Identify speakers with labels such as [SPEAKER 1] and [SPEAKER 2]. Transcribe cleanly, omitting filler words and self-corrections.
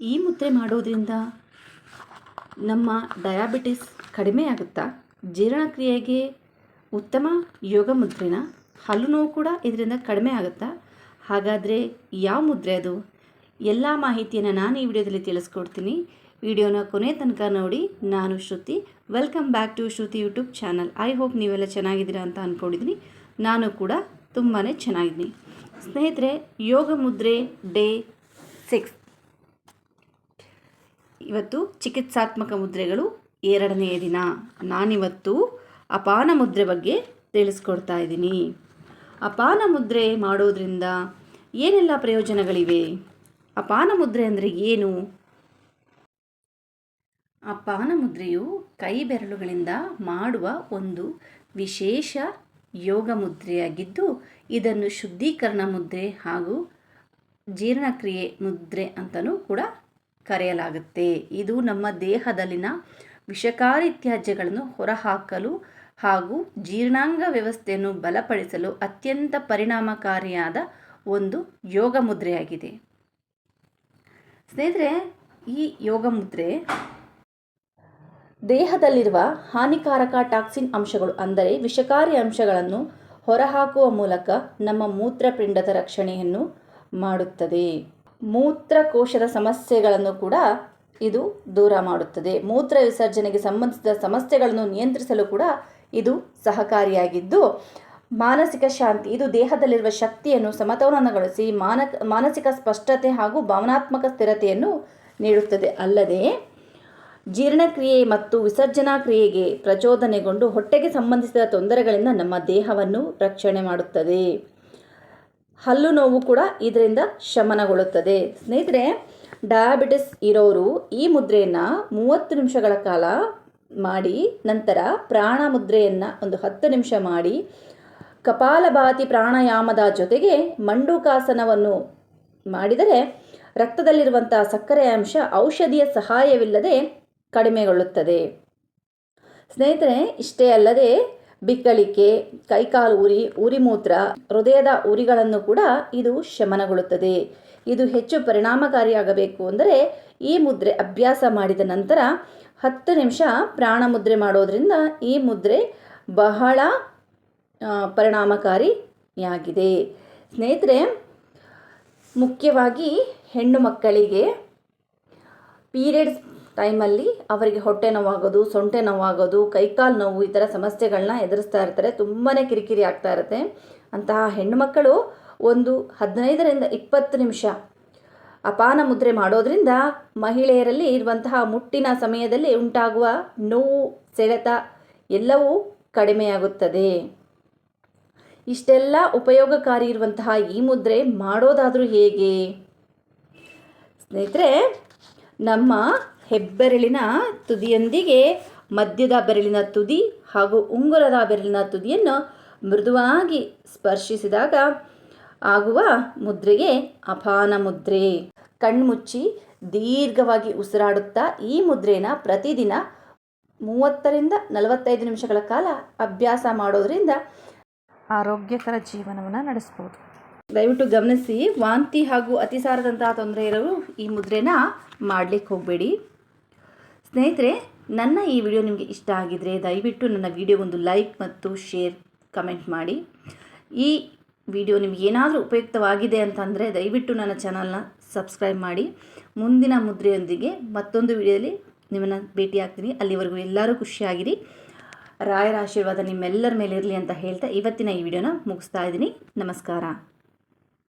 [SPEAKER 1] ಈ ಮುದ್ರೆ ಮಾಡೋದ್ರಿಂದ ನಮ್ಮ ಡಯಾಬಿಟಿಸ್ ಕಡಿಮೆ ಆಗುತ್ತಾ? ಜೀರ್ಣಕ್ರಿಯೆಗೆ ಉತ್ತಮ ಯೋಗ ಮುದ್ರೆನ? ಹಲ್ಲು ನೋವು ಕೂಡ ಇದರಿಂದ ಕಡಿಮೆ ಆಗುತ್ತಾ? ಹಾಗಾದರೆ ಯಾವ ಮುದ್ರೆ ಅದು? ಎಲ್ಲ ಮಾಹಿತಿಯನ್ನು ನಾನು ಈ ವಿಡಿಯೋದಲ್ಲಿ ತಿಳಿಸ್ಕೊಡ್ತೀನಿ. ವಿಡಿಯೋನ ಕೊನೆ ತನಕ ನೋಡಿ. ನಾನು Shruti. Welcome back to Shruti YouTube channel. I hope ನೀವೆಲ್ಲ ಚೆನ್ನಾಗಿದ್ದೀರಾ ಅಂತ ಅಂದ್ಕೊಂಡಿದ್ದೀನಿ. ನಾನು ಕೂಡ ತುಂಬಾ ಚೆನ್ನಾಗಿದ್ದೀನಿ. ಸ್ನೇಹಿತರೆ, ಯೋಗ ಮುದ್ರೆ ಡೇ 6. ಇವತ್ತು ಚಿಕಿತ್ಸಾತ್ಮಕ ಮುದ್ರೆಗಳು 2ನೇ ದಿನ. ನಾನಿವತ್ತು ಅಪಾನ ಮುದ್ರೆ ಬಗ್ಗೆ ತಿಳಿಸ್ಕೊಡ್ತಾ ಇದ್ದೀನಿ. ಅಪಾನ ಮುದ್ರೆ ಮಾಡೋದ್ರಿಂದ ಏನೆಲ್ಲ ಪ್ರಯೋಜನಗಳಿವೆ? ಅಪಾನ ಮುದ್ರೆ ಅಂದರೆ ಏನು? ಅಪಾನ ಮುದ್ರೆಯು ಕೈ ಬೆರಳುಗಳಿಂದ ಮಾಡುವ ಒಂದು ವಿಶೇಷ ಯೋಗ ಮುದ್ರೆಯಾಗಿದ್ದು, ಇದನ್ನು ಶುದ್ಧೀಕರಣ ಮುದ್ರೆ ಹಾಗೂ ಜೀರ್ಣಕ್ರಿಯೆ ಮುದ್ರೆ ಅಂತಲೂ ಕೂಡ ಕರೆಯಲಾಗುತ್ತೆ. ಇದು ನಮ್ಮ ದೇಹದಲ್ಲಿನ ವಿಷಕಾರಿ ತ್ಯಾಜ್ಯಗಳನ್ನು ಹೊರಹಾಕಲು ಹಾಗೂ ಜೀರ್ಣಾಂಗ ವ್ಯವಸ್ಥೆಯನ್ನು ಬಲಪಡಿಸಲು ಅತ್ಯಂತ ಪರಿಣಾಮಕಾರಿಯಾದ ಒಂದು ಯೋಗ ಮುದ್ರೆಯಾಗಿದೆ. ಸ್ನೇಹಿತರೆ, ಈ ಯೋಗ ಮುದ್ರೆ ದೇಹದಲ್ಲಿರುವ ಹಾನಿಕಾರಕ ಟಾಕ್ಸಿನ್ ಅಂಶಗಳು ಅಂದರೆ ವಿಷಕಾರಿ ಅಂಶಗಳನ್ನು ಹೊರಹಾಕುವ ಮೂಲಕ ನಮ್ಮ ಮೂತ್ರಪಿಂಡದ ರಕ್ಷಣೆಯನ್ನು ಮಾಡುತ್ತದೆ. ಮೂತ್ರಕೋಶದ ಸಮಸ್ಯೆಗಳನ್ನು ಕೂಡ ಇದು ದೂರ ಮಾಡುತ್ತದೆ. ಮೂತ್ರ ವಿಸರ್ಜನೆಗೆ ಸಂಬಂಧಿಸಿದ ಸಮಸ್ಯೆಗಳನ್ನು ನಿಯಂತ್ರಿಸಲು ಕೂಡ ಇದು ಸಹಕಾರಿಯಾಗಿದ್ದು, ಮಾನಸಿಕ ಶಾಂತಿ, ಇದು ದೇಹದಲ್ಲಿರುವ ಶಕ್ತಿಯನ್ನು ಸಮತೋಲನಗೊಳಿಸಿ ಮಾನಸಿಕ ಸ್ಪಷ್ಟತೆ ಹಾಗೂ ಭಾವನಾತ್ಮಕ ಸ್ಥಿರತೆಯನ್ನು ನೀಡುತ್ತದೆ. ಅಲ್ಲದೆ ಜೀರ್ಣಕ್ರಿಯೆ ಮತ್ತು ವಿಸರ್ಜನಾ ಕ್ರಿಯೆಗೆ ಪ್ರಚೋದನೆಗೊಂಡು ಹೊಟ್ಟೆಗೆ ಸಂಬಂಧಿಸಿದ ತೊಂದರೆಗಳಿಂದ ನಮ್ಮ ದೇಹವನ್ನು ರಕ್ಷಣೆ ಮಾಡುತ್ತದೆ. ಹಲ್ಲು ನೋವು ಕೂಡ ಇದರಿಂದ ಶಮನಗೊಳ್ಳುತ್ತದೆ. ಸ್ನೇಹಿತರೆ, ಡಯಾಬಿಟಿಸ್ ಇರೋರು ಈ ಮುದ್ರೆಯನ್ನು 30 ನಿಮಿಷಗಳ ಕಾಲ ಮಾಡಿ, ನಂತರ ಪ್ರಾಣ ಮುದ್ರೆಯನ್ನು ಒಂದು 10 ನಿಮಿಷ ಮಾಡಿ, ಕಪಾಲಭಾತಿ ಪ್ರಾಣಾಯಾಮದ ಜೊತೆಗೆ ಮಂಡೂಕಾಸನವನ್ನು ಮಾಡಿದರೆ ರಕ್ತದಲ್ಲಿರುವಂಥ ಸಕ್ಕರೆಯ ಅಂಶ ಔಷಧಿಯ ಸಹಾಯವಿಲ್ಲದೆ ಕಡಿಮೆಗೊಳ್ಳುತ್ತದೆ. ಸ್ನೇಹಿತರೆ, ಇಷ್ಟೇ ಅಲ್ಲದೆ ಬಿಕ್ಕಳಿಕೆ, ಕೈಕಾಲು ಉರಿ ಮೂತ್ರ, ಹೃದಯದ ಉರಿಗಳನ್ನು ಕೂಡ ಇದು ಶಮನಗೊಳ್ಳುತ್ತದೆ. ಇದು ಹೆಚ್ಚು ಪರಿಣಾಮಕಾರಿಯಾಗಬೇಕು ಅಂದರೆ ಈ ಮುದ್ರೆ ಅಭ್ಯಾಸ ಮಾಡಿದ ನಂತರ 10 ನಿಮಿಷ ಪ್ರಾಣ ಮುದ್ರೆ ಮಾಡೋದ್ರಿಂದ ಈ ಮುದ್ರೆ ಬಹಳ ಪರಿಣಾಮಕಾರಿಯಾಗಿದೆ. ಸ್ನೇಹಿತರೆ, ಮುಖ್ಯವಾಗಿ ಹೆಣ್ಣು ಮಕ್ಕಳಿಗೆ ಪೀರಿಯಡ್ಸ್ ಟೈಮಲ್ಲಿ ಅವರಿಗೆ ಹೊಟ್ಟೆ ನೋವಾಗೋದು, ಸೊಂಟೆ ನೋವಾಗೋದು, ಕೈಕಾಲು ನೋವು, ಈ ಥರ ಸಮಸ್ಯೆಗಳನ್ನ ಎದುರಿಸ್ತಾ ಇರ್ತಾರೆ. ತುಂಬಾ ಕಿರಿಕಿರಿ ಆಗ್ತಾ ಇರುತ್ತೆ. ಅಂತಹ ಹೆಣ್ಣುಮಕ್ಕಳು ಒಂದು 15ರಿಂದ 20 ನಿಮಿಷ ಅಪಾನ ಮುದ್ರೆ ಮಾಡೋದ್ರಿಂದ ಮಹಿಳೆಯರಲ್ಲಿ ಇರುವಂತಹ ಮುಟ್ಟಿನ ಸಮಯದಲ್ಲಿ ಉಂಟಾಗುವ ನೋವು, ಸೆಳೆತ ಎಲ್ಲವೂ ಕಡಿಮೆಯಾಗುತ್ತದೆ. ಇಷ್ಟೆಲ್ಲ ಉಪಯೋಗಕಾರಿ ಇರುವಂತಹ ಈ ಮುದ್ರೆ ಮಾಡೋದಾದರೂ ಹೇಗೆ? ಸ್ನೇಹಿತರೆ, ನಮ್ಮ ಹೆಬ್ಬೆರಳಿನ ತುದಿಯೊಂದಿಗೆ ಮಧ್ಯದ ಬೆರಳಿನ ತುದಿ ಹಾಗೂ ಉಂಗುರದ ಬೆರಳಿನ ತುದಿಯನ್ನು ಮೃದುವಾಗಿ ಸ್ಪರ್ಶಿಸಿದಾಗ ಆಗುವ ಮುದ್ರೆಗೆ ಅಪಾನ ಮುದ್ರೆ. ಕಣ್ಮುಚ್ಚಿ ದೀರ್ಘವಾಗಿ ಉಸಿರಾಡುತ್ತಾ ಈ ಮುದ್ರೆನ ಪ್ರತಿದಿನ 30ರಿಂದ 45 ನಿಮಿಷಗಳ ಕಾಲ ಅಭ್ಯಾಸ ಮಾಡೋದ್ರಿಂದ ಆರೋಗ್ಯಕರ ಜೀವನವನ್ನು ನಡೆಸ್ಬೋದು. ದಯವಿಟ್ಟು ಗಮನಿಸಿ, ವಾಂತಿ ಹಾಗೂ ಅತಿಸಾರದಂತಹ ತೊಂದರೆ ಇರೋರು ಈ ಮುದ್ರೆನ ಮಾಡಲಿಕ್ಕೆ ಹೋಗಬೇಡಿ. ಸ್ನೇಹಿತರೆ, ನನ್ನ ಈ ವಿಡಿಯೋ ನಿಮಗೆ ಇಷ್ಟ ಆಗಿದರೆ ದಯವಿಟ್ಟು ನನ್ನ ವಿಡಿಯೋಗೊಂದು ಲೈಕ್ ಮತ್ತು ಶೇರ್, ಕಮೆಂಟ್ ಮಾಡಿ. ಈ ವಿಡಿಯೋ ನಿಮಗೆ ಏನಾದರೂ ಉಪಯುಕ್ತವಾಗಿದೆ ಅಂತಂದರೆ ದಯವಿಟ್ಟು ನನ್ನ ಚಾನಲ್ನ ಸಬ್ಸ್ಕ್ರೈಬ್ ಮಾಡಿ. ಮುಂದಿನ ಮುದ್ರೆಯೊಂದಿಗೆ ಮತ್ತೊಂದು ವಿಡಿಯೋದಲ್ಲಿ ನಿಮ್ಮನ್ನು ಭೇಟಿಯಾಗ್ತೀನಿ. ಅಲ್ಲಿವರೆಗೂ ಎಲ್ಲರೂ ಖುಷಿಯಾಗಿರಿ. ರಾಯರ ಆಶೀರ್ವಾದ ನಿಮ್ಮೆಲ್ಲರ ಮೇಲೆ ಇರಲಿ ಅಂತ ಹೇಳ್ತಾ ಇವತ್ತಿನ ಈ ವಿಡಿಯೋನ ಮುಗಿಸ್ತಾ ಇದ್ದೀನಿ. ನಮಸ್ಕಾರ.